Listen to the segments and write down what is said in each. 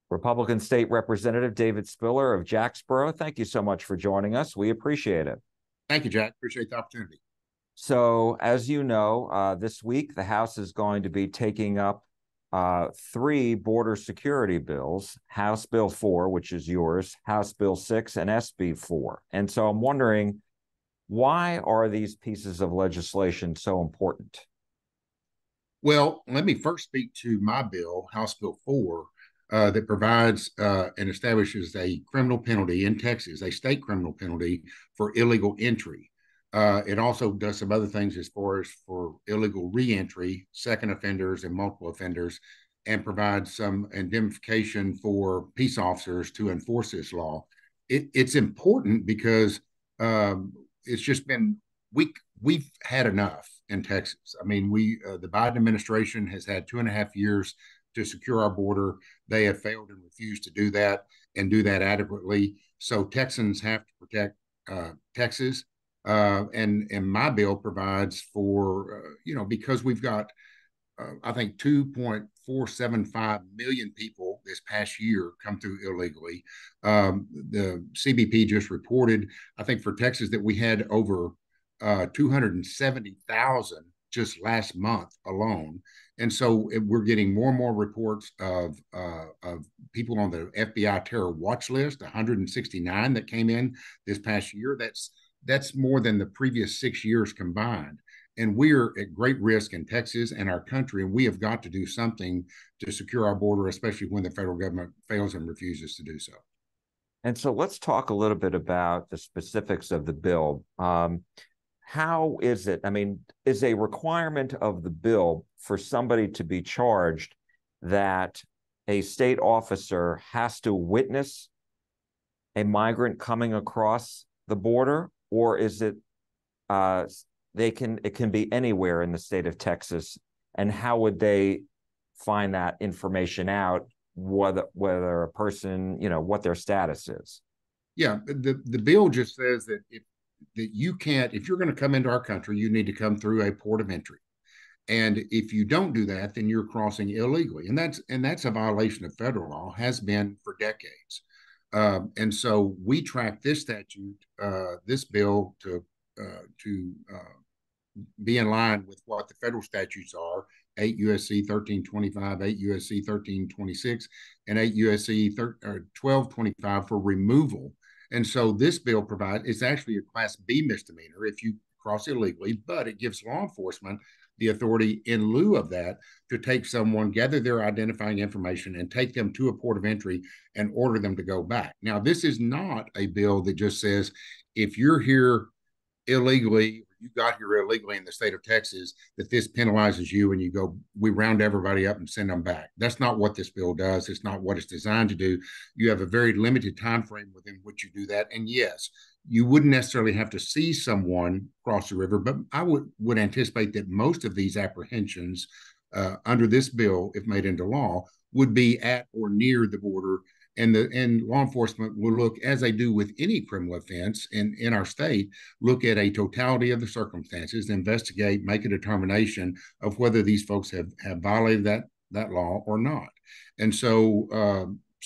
Republican State Representative David Spiller of Jacksboro, thank you so much for joining us. We appreciate it. Thank you, Jack. Appreciate the opportunity. So, as you know, this week the House is going to be taking up three border security bills: House Bill 4, which is yours, House Bill 6, and SB 4. And so I'm wondering, why are these pieces of legislation so important? Well, let me first speak to my bill, House Bill 4, that provides and establishes a criminal penalty in Texas, a state criminal penalty for illegal entry. It also does some other things as far as for illegal reentry, second offenders, and multiple offenders, and provides some indemnification for peace officers to enforce this law. It's important because it's just been we've had enough in Texas. I mean, the Biden administration has had 2.5 years to secure our border. They have failed and refused to do that and do that adequately. So Texans have to protect Texas. And my bill provides for, because we've got, I think, 2.475 million people this past year come through illegally. The CBP just reported, I think, for Texas that we had over 270,000 just last month alone. And so we're getting more and more reports of people on the FBI terror watch list, 169 that came in this past year. That's more than the previous 6 years combined. And we're at great risk in Texas and our country, and we have got to do something to secure our border, especially when the federal government fails and refuses to do so. And so let's talk a little bit about the specifics of the bill. How is it? I mean, is a requirement of the bill for somebody to be charged that a state officer has to witness a migrant coming across the border, or is it it can be anywhere in the state of Texas? And how would they find that information out, whether a person, what their status is? Yeah, the bill just says that you can't, if you're going to come into our country, you need to come through a port of entry. And if you don't do that, then you're crossing illegally. And that's a violation of federal law, has been for decades. And so we track this statute, this bill to be in line with what the federal statutes are: 8 USC 1325, 8 USC 1326, and 8 USC 1225 for removal. And so this bill provides, it's actually a Class B misdemeanor if you cross illegally, but it gives law enforcement the authority in lieu of that to take someone, gather their identifying information, and take them to a port of entry and order them to go back. Now, this is not a bill that just says, if you're here illegally, you got here illegally in the state of Texas, that this penalizes you and we round everybody up and send them back. That's not what this bill does. It's not what it's designed to do. You have a very limited time frame within which you do that. And yes, you wouldn't necessarily have to see someone cross the river, but I would anticipate that most of these apprehensions under this bill, if made into law, would be at or near the border. And law enforcement will look, as they do with any criminal offense in our state, look at a totality of the circumstances, investigate, make a determination of whether these folks have violated that law or not. And so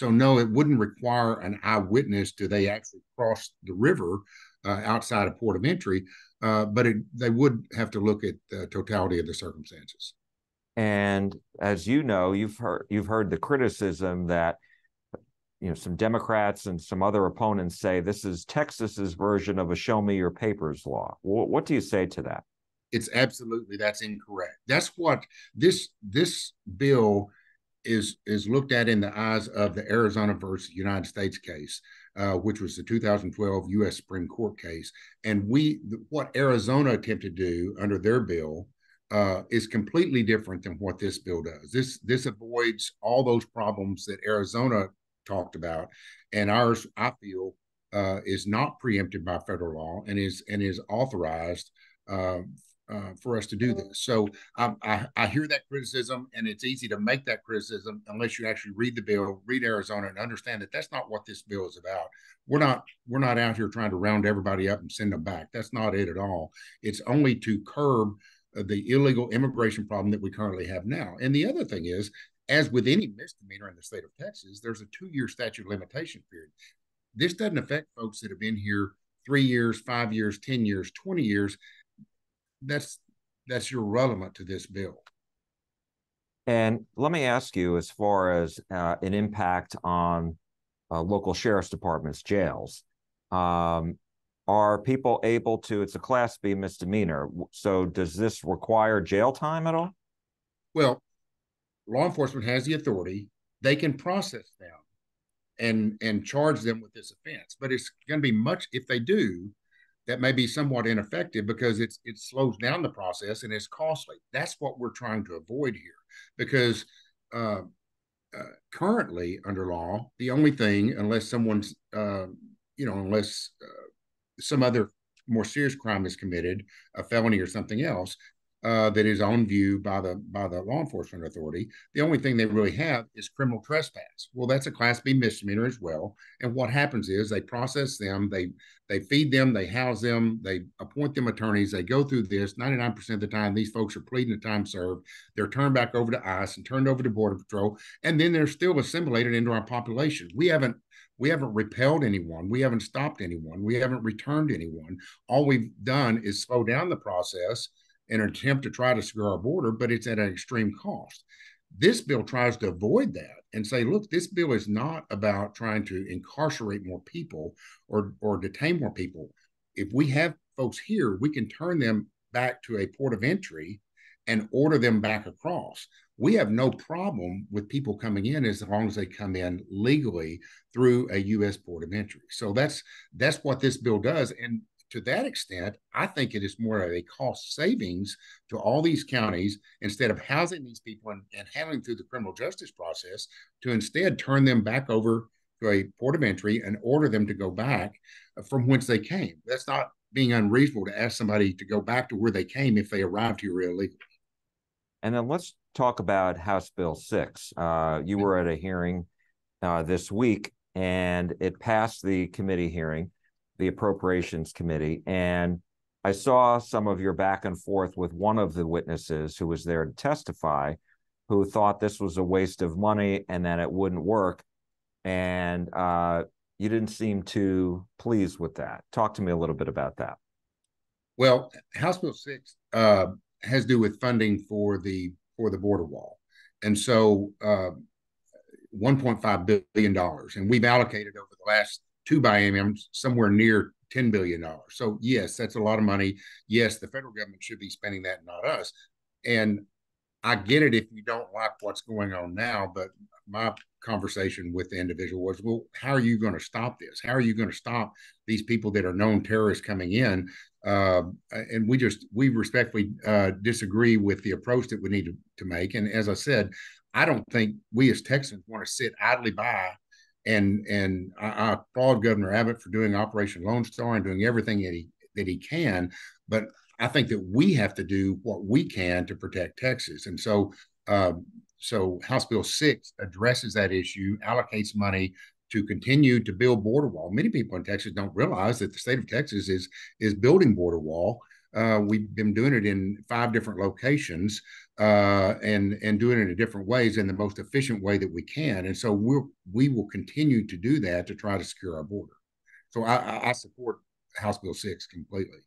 no, it wouldn't require an eyewitness to they actually cross the river outside a port of entry, but they would have to look at the totality of the circumstances. And as you know, you've heard the criticism that some Democrats and some other opponents say this is Texas's version of a show me your papers law. What do you say to that? That's incorrect. That's what this bill is looked at in the eyes of the Arizona versus United States case, which was the 2012 U.S. Supreme Court case. And what Arizona attempted to do under their bill is completely different than what this bill does. This avoids all those problems that Arizona talked about, and ours, I feel, is not preempted by federal law and is authorized for us to do this. So I hear that criticism, and it's easy to make that criticism unless you actually read the bill, read Arizona, and understand that that's not what this bill is about. We're not out here trying to round everybody up and send them back. That's not it at all. It's only to curb the illegal immigration problem that we currently have now. And the other thing is as with any misdemeanor in the state of Texas, there's a 2-year statute of limitation period. This doesn't affect folks that have been here 3 years, 5 years, 10 years, 20 years. That's irrelevant to this bill. And let me ask you, as far as an impact on local sheriff's departments, jails, are people able to, it's a Class B misdemeanor, so does this require jail time at all? Well, law enforcement has the authority. They can process them and charge them with this offense. But it's going to be much, if they do, that may be somewhat ineffective because it slows down the process and it's costly. That's what we're trying to avoid here, because currently under law, the only thing, unless someone's, unless some other more serious crime is committed, a felony or something else, that is on view by the law enforcement authority, the only thing they really have is criminal trespass. Well, that's a Class B misdemeanor as well. And what happens is they process them, they feed them, they house them, they appoint them attorneys, they go through this. 99% of the time, these folks are pleading to time served. They're turned back over to ICE and turned over to Border Patrol, and then they're still assimilated into our population. We haven't repelled anyone. We haven't stopped anyone. We haven't returned anyone. All we've done is slow down the process in an attempt to try to secure our border, but it's at an extreme cost. This bill tries to avoid that and say, look, this bill is not about trying to incarcerate more people or detain more people. If we have folks here, we can turn them back to a port of entry and order them back across. We have no problem with people coming in as long as they come in legally through a U.S. port of entry. So that's what this bill does. And to that extent, I think it is more of a cost savings to all these counties, instead of housing these people and handling through the criminal justice process, to instead turn them back over to a port of entry and order them to go back from whence they came. That's not being unreasonable to ask somebody to go back to where they came if they arrived here illegally. And then let's talk about House Bill 6. You were at a hearing this week, and it passed the committee hearing, the Appropriations Committee, and I saw some of your back and forth with one of the witnesses who was there to testify, who thought this was a waste of money and that it wouldn't work, and you didn't seem too pleased with that. Talk to me a little bit about that. Well, House Bill 6 has to do with funding for the border wall, and so $1.5 billion, and we've allocated over the last 2 bienniums somewhere near $10 billion. So yes, that's a lot of money. Yes, the federal government should be spending that, not us. And I get it if you don't like what's going on now, but my conversation with the individual was, well, how are you going to stop this? How are you going to stop these people that are known terrorists coming in? And we respectfully disagree with the approach that we need to make. And as I said, I don't think we as Texans want to sit idly by. And I applaud Governor Abbott for doing Operation Lone Star and doing everything that he can. But I think that we have to do what we can to protect Texas. And so House Bill 6 addresses that issue, allocates money to continue to build border wall. Many people in Texas don't realize that the state of Texas is building border wall. We've been doing it in 5 different locations and doing it in different ways in the most efficient way that we can. And so we will continue to do that to try to secure our border. So I support House Bill 6 completely.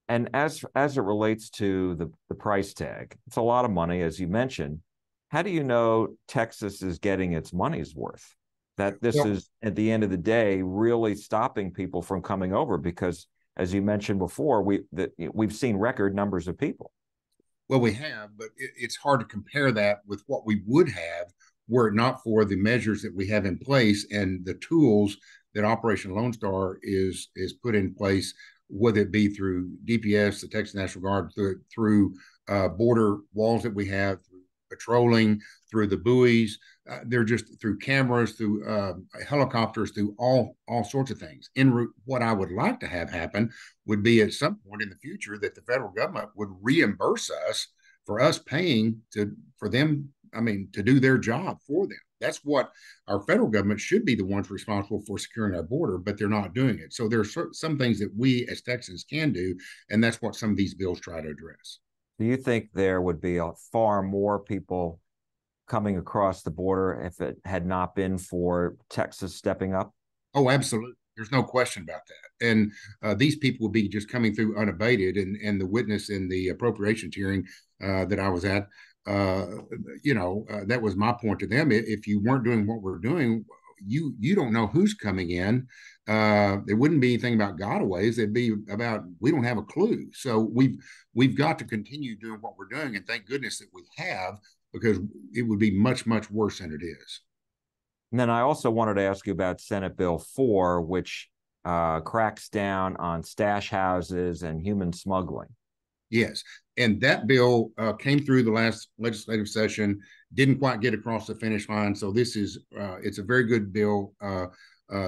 And as it relates to the price tag, it's a lot of money, as you mentioned. How do you know Texas is getting its money's worth? That this is, at the end of the day, really stopping people from coming over? Because, as you mentioned before, we've seen record numbers of people. Well, we have, but it's hard to compare that with what we would have were it not for the measures that we have in place and the tools that Operation Lone Star is put in place, whether it be through DPS, the Texas National Guard, through border walls that we have, through patrolling, through the buoys. They're just through cameras, through helicopters, through all sorts of things. What I would like to have happen would be at some point in the future that the federal government would reimburse us for us paying for them, to do their job for them. That's what our federal government should be, the ones responsible for securing our border, but they're not doing it. So there are some things that we as Texans can do, and that's what some of these bills try to address. Do you think there would be far more people coming across the border if it had not been for Texas stepping up? Oh, absolutely. There's no question about that. And these people would be just coming through unabated. And the witness in the appropriations hearing that I was at, uh, that was my point to them. If you weren't doing what we're doing, you don't know who's coming in. It wouldn't be anything about gotaways. It'd be about we don't have a clue. So we've got to continue doing what we're doing, and thank goodness that we have, because it would be much worse than it is. And then I also wanted to ask you about Senate Bill 4, which cracks down on stash houses and human smuggling. Yes. And that bill came through the last legislative session, didn't quite get across the finish line. So this is, it's a very good bill.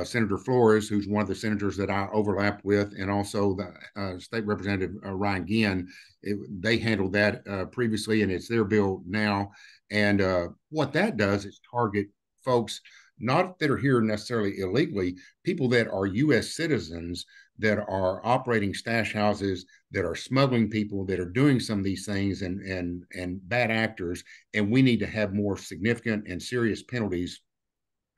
Senator Flores, who's one of the senators that I overlapped with, and also the State Representative Ryan Ginn, they handled that previously, and it's their bill now. And what that does is target folks not that are here necessarily illegally, people that are U.S. citizens that are operating stash houses, that are smuggling people, that are doing some of these things, and bad actors. And we need to have more significant and serious penalties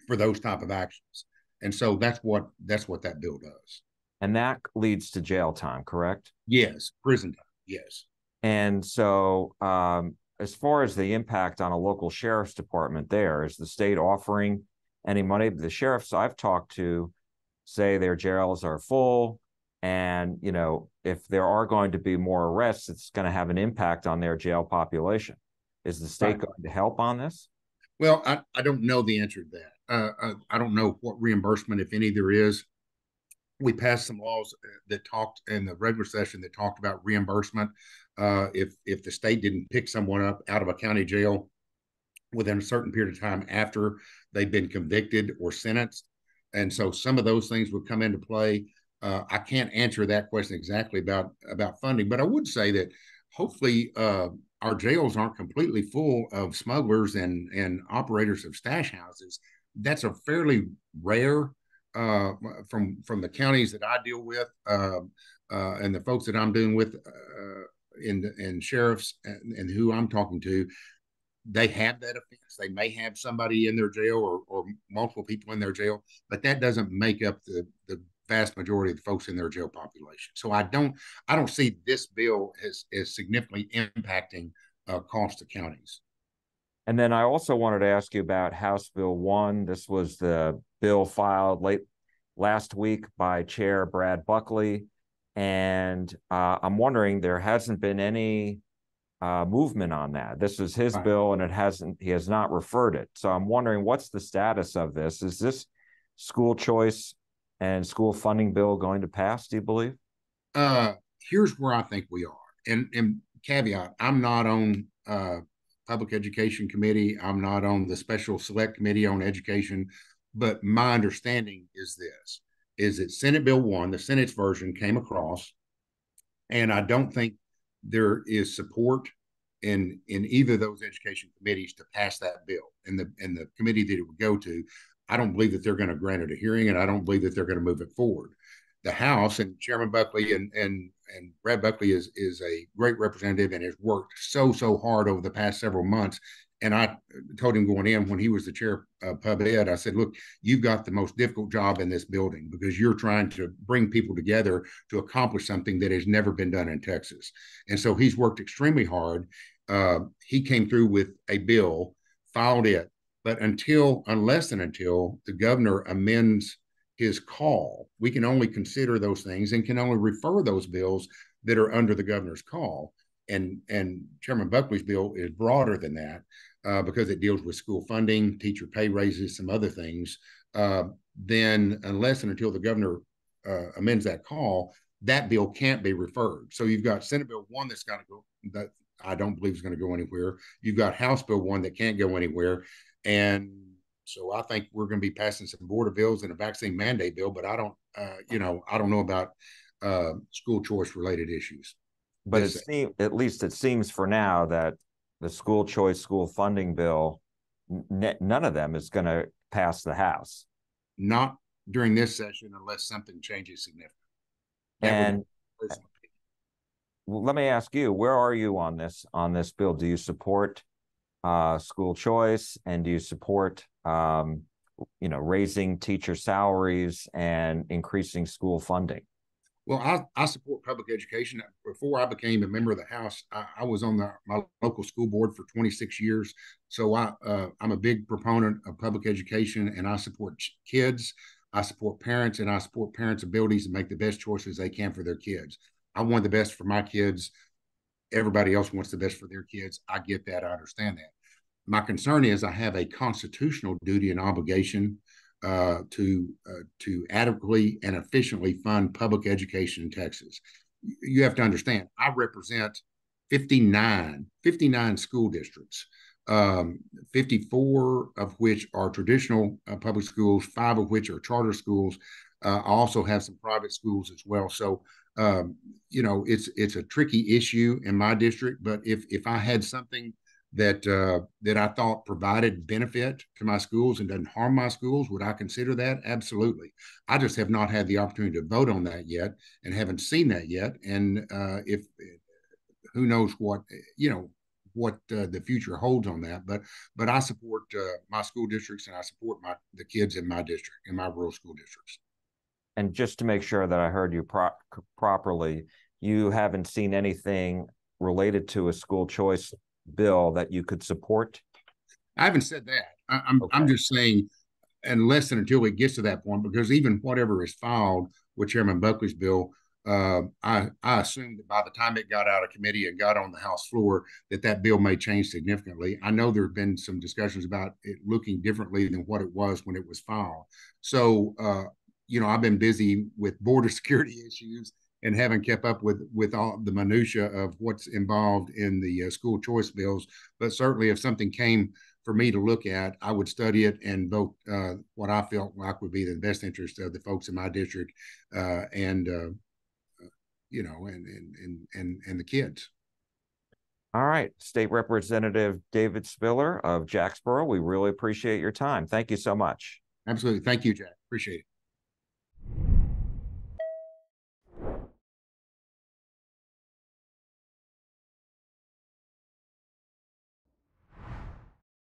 for those type of actions. And so that's what that bill does. And that leads to jail time, correct? Yes, prison time. Yes. And so, as far as the impact on a local sheriff's department, there is the state offering any money? The sheriffs I've talked to say their jails are full, and if there are going to be more arrests, it's going to have an impact on their jail population. Is the state going to help on this? Well, I don't know the answer to that. I don't know what reimbursement, if any, there is. We passed some laws that talked in the regular session that talked about reimbursement if the state didn't pick someone up out of a county jail within a certain period of time after they've been convicted or sentenced. And so some of those things would come into play. I can't answer that question exactly about funding, but I would say that hopefully our jails aren't completely full of smugglers and operators of stash houses. That's a fairly rare from the counties that I deal with and the folks that I'm dealing with in sheriffs and who I'm talking to. They have that offense. They may have somebody in their jail or multiple people in their jail, but that doesn't make up the vast majority of the folks in their jail population. So I don't see this bill as significantly impacting cost to counties. And then I also wanted to ask you about House Bill 1. This was the bill filed last week by Chair Brad Buckley. And I'm wondering, there hasn't been any movement on that. This is his bill, and he has not referred it. So I'm wondering, what's the status of this? Is this school choice and school funding bill going to pass, do you believe? Here's where I think we are. And caveat, I'm not on public education committee. I'm not on the special select committee on education, but my understanding is that Senate Bill 1, the Senate's version, came across, and I don't think there is support in either of those education committees to pass that bill. And the committee that it would go to, I don't believe that they're going to grant it a hearing, and I don't believe that they're going to move it forward. The House and Chairman Buckley and Brad Buckley is a great representative and has worked so hard over the past several months. And I told him going in when he was the chair of Pub Ed, I said, look, you've got the most difficult job in this building because you're trying to bring people together to accomplish something that has never been done in Texas. And so he's worked extremely hard. He came through with a bill, filed it, but unless and until the governor amends his call, we can only consider those things and can only refer those bills that are under the governor's call. And Chairman Buckley's bill is broader than that because it deals with school funding, teacher pay raises, some other things. Then unless and until the governor amends that call, that bill can't be referred. So you've got Senate Bill 1 that's got to go, that I don't believe is going to go anywhere. You've got House Bill 1 that can't go anywhere. And so I think we're going to be passing some border bills and a vaccine mandate bill, but I don't know about school choice related issues. But at least it seems for now that the school choice, school funding bill, none of them is going to pass the House. Not during this session unless something changes significantly. And let me ask you, where are you on this bill? Do you support school choice, and do you support raising teacher salaries and increasing school funding? Well, I support public education. Before I became a member of the House, I was on my local school board for 26 years. So I'm a big proponent of public education, and I support kids. I support parents, and I support parents' abilities to make the best choices they can for their kids. I want the best for my kids. Everybody else wants the best for their kids. I get that. I understand that. My concern is I have a constitutional duty and obligation to adequately and efficiently fund public education in Texas. You have to understand, I represent 59 school districts, 54 of which are traditional public schools, 5 of which are charter schools. I also have some private schools as well. So, it's a tricky issue in my district. But if I had something that I thought provided benefit to my schools and doesn't harm my schools, would I consider that? Absolutely. I just have not had the opportunity to vote on that yet, and haven't seen that yet. And if who knows what the future holds on that. But I support my school districts, and I support the kids in my district, in my rural school districts. And just to make sure that I heard you properly, you haven't seen anything related to a school choice bill that you could support? I haven't said that. I'm just saying, unless and until it gets to that point, because even whatever is filed with Chairman Buckley's bill, I assume that by the time it got out of committee and got on the House floor, that bill may change significantly. I know there have been some discussions about it looking differently than what it was when it was filed. So, I've been busy with border security issues and haven't kept up with all the minutia of what's involved in the school choice bills. But certainly, if something came for me to look at, I would study it and vote what I felt like would be the best interest of the folks in my district, and the kids. All right, State Representative David Spiller of Jacksboro, we really appreciate your time. Thank you so much. Absolutely. Thank you, Jack. Appreciate it.